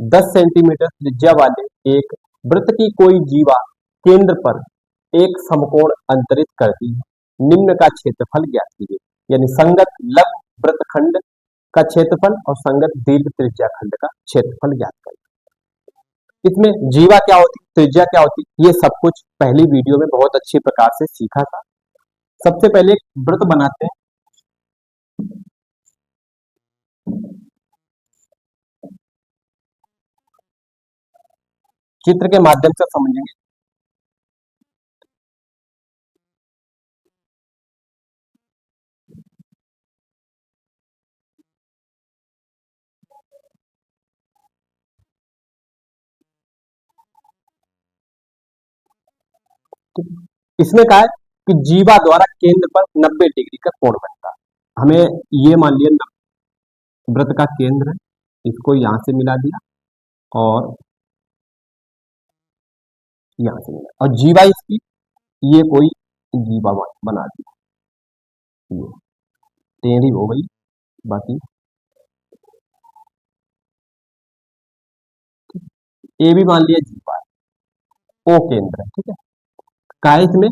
10 centimetre त्रिज्या वाले एक वृत्त की कोई जीवा केंद्र पर एक समकोण अंतरित करती है। निम्न का क्षेत्रफल ज्ञात कीजिए। यानी संगत लघु वृत्तखंड का क्षेत्रफल और संगत दीर्घ त्रिज्या खंड का क्षेत्रफल ज्ञात करें। इसमें जीवा क्या होती, त्रिज्या क्या होती, ये सब कुछ पहली वीडियो में बहुत अच्छी प्रकार से सीखा था। सबसे पहले एक वृत्त बनाते हैं। चित्र के माध्यम से समझेंगे। इसमें क्या है कि जीवा द्वारा केंद्र पर 90 डिग्री का कोण बनता है। हमें ये मान लिया वृत्त का केंद्र है, इसको यहां से मिला दिया और यहां से मिला, और जीवा इसकी ये कोई जीवा बना दिया, ये टेढ़ी हो गई, बाकी ए भी मान लिया जीवा है, ओ केंद्र है। ठीक है, क्या है इसमें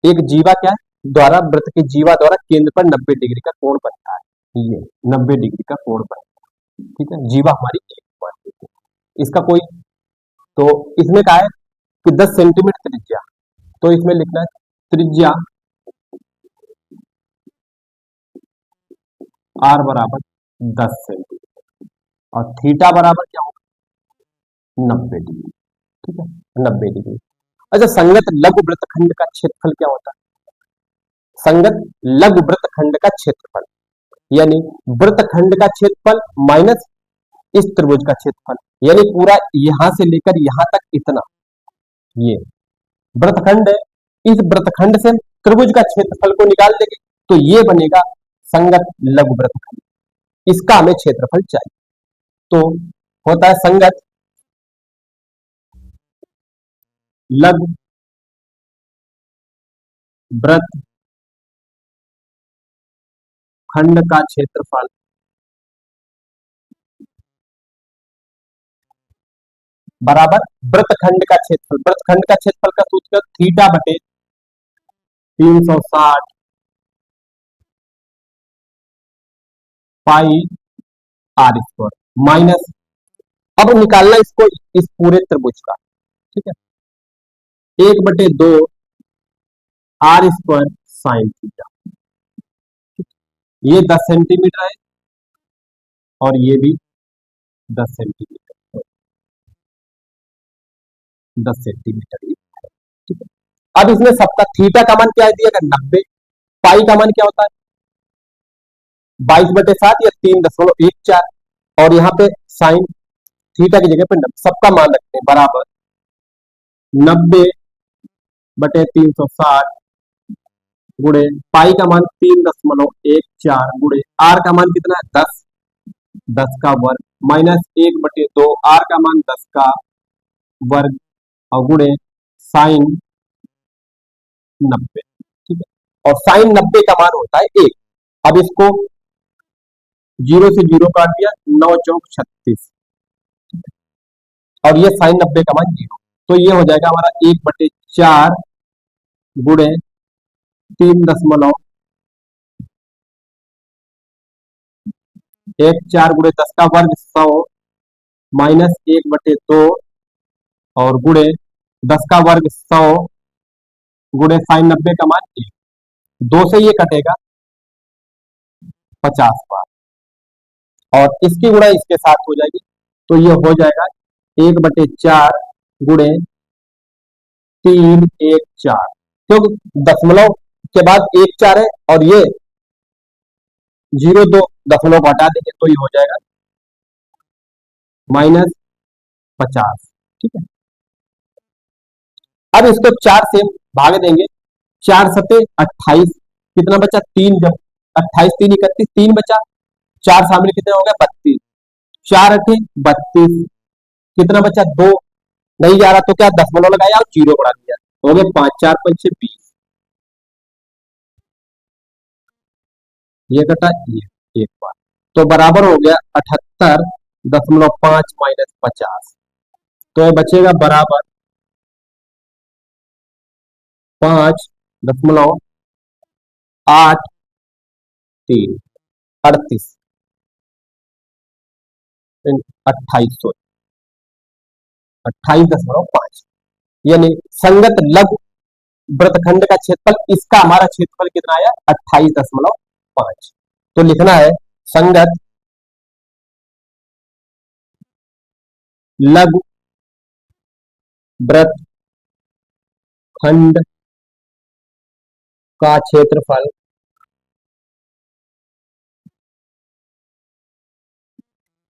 एक जीवा क्या है द्वारा वृत्त के जीवा द्वारा केंद्र पर 90 डिग्री का कोण बनता है, ये 90 डिग्री का कोण बनता है। ठीक है, जीवा हमारी एक, इसका कोई, तो इसमें क्या है कि 10 सेंटीमीटर त्रिज्या, तो इसमें लिखना है त्रिज्या आर बराबर 10 सेंटीमीटर और थीटा बराबर क्या होगा 90 डिग्री। ठीक है, 90 डिग्री। अच्छा, संगत लघु वृत्तखंड का क्षेत्रफल क्या होता है? संगत लघु वृत्तखंड का क्षेत्रफल यानी वृत्तखंड का क्षेत्रफल माइनस इस त्रिभुज का क्षेत्रफल, यानी पूरा यहां से लेकर यहां तक इतना, ये वृत्तखंड है, इस वृत्तखंड से त्रिभुज का क्षेत्रफल को निकाल देंगे तो ये बनेगा संगत लघु वृत्तखंड। इसका हमें क्षेत्रफल चाहिए, तो होता है संगत लघु वृत्त खंड का क्षेत्रफल बराबर वृत्तखंड का क्षेत्रफल। वृत्तखंड का क्षेत्रफल का सूत्र थीटा बटे 360 पाई आर स्क्वायर माइनस, अब निकालना इसको इस पूरे त्रिभुज का। ठीक है, 1/2 आर स्क्वायर साइन थीटा, ये 10 सेंटीमीटर है और ये भी 10 सेंटीमीटर, 10 सेंटीमीटर ही है। ठीक है, अब इसमें सबका थीटा का मान क्या दिया गया 90, पाई का मान क्या होता है 22/7 या 3.14, और यहाँ पे साइन थीटा की जगह पे सबका मान रखते हैं बराबर 90/360 गुणे पाई का मान 3.14 गुणे आर का मान कितना है 10, 10 का वर्ग माइनस 1/2 आर का मान 10 का वर्ग और गुणे साइन 90। ठीक है, और साइन 90 का मान होता है 1। अब इसको 0 से 0 काट दिया, 9 चौक 36, और ये साइन 90 का मान 0, तो ये हो जाएगा हमारा 1/4 गुणे 3.14 गुणे 10 का वर्ग 100 माइनस 1/2 और गुणे 10 का वर्ग 100 गुणे साइन 90 का मान 1, 2 से ये कटेगा 50 बार और इसकी गुणा इसके साथ हो जाएगी, तो ये हो जाएगा 1/4 गुणे 314, क्योंकि दशमलव के बाद 14 है और ये 0 2 दशमलव को हटा देंगे तो ये हो जाएगा -50। ठीक है, अब इसको 4 से भाग देंगे, 4 सते 28, कितना बचा 3, जब 28 3 31 3 बचा, 4 शामिल कितना हो गया 32, 4 8 32, कितना बचा 2, नहीं जा रहा तो क्या दशमलव लगाया और 0 बढ़ा दिया, हो गया 5 4 5 6 20, ये कटा ये एक बार, तो बराबर हो गया 78 5 माइनस 50, तो ये बचेगा बराबर 5.83, 38, 28, 28.5, यानी संगत लघु वृत्तखंड का क्षेत्रफल, इसका हमारा क्षेत्रफल कितना आया? 28.5। तो लिखना है संगत लघु वृत्तखंड का क्षेत्रफल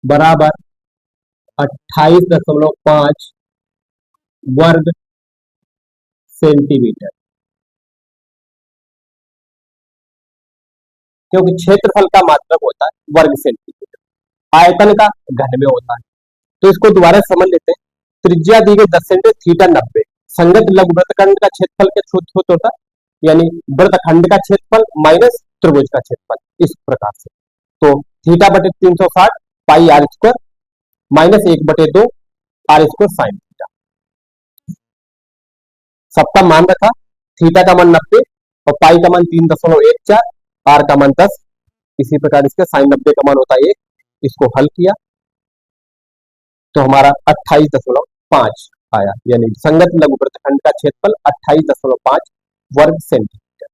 बराबर 28.5 वर्ग सेंटीमीटर, क्योंकि क्षेत्रफल का मात्रक होता है वर्ग सेंटीमीटर, आयतन का घन में होता है। तो इसको दोबारा समझ लेते हैं। त्रिज्या दी गई 10 सेंटीमीटर, थीटा 90, संगत लघु वृत्तखंड का क्षेत्रफल के सूत्र होता है, यानी वृत्तखंड का क्षेत्रफल माइनस त्रिभुज का क्षेत्रफल, इस प्रकार से। तो थीटा बटे 360 pi R square minus 1/2 R square sine theta, सबका मान रखा, थीटा का मान 90 और पाई का मान 3.14, आर का मान 10, इसी प्रकार इसका साइन 90 का मान होता है 1, इसको हल किया तो हमारा 28.5 आया, यानी संगत लघु वृत्तखंड का क्षेत्रफल 28.5 वर्ग सेंटीमीटर।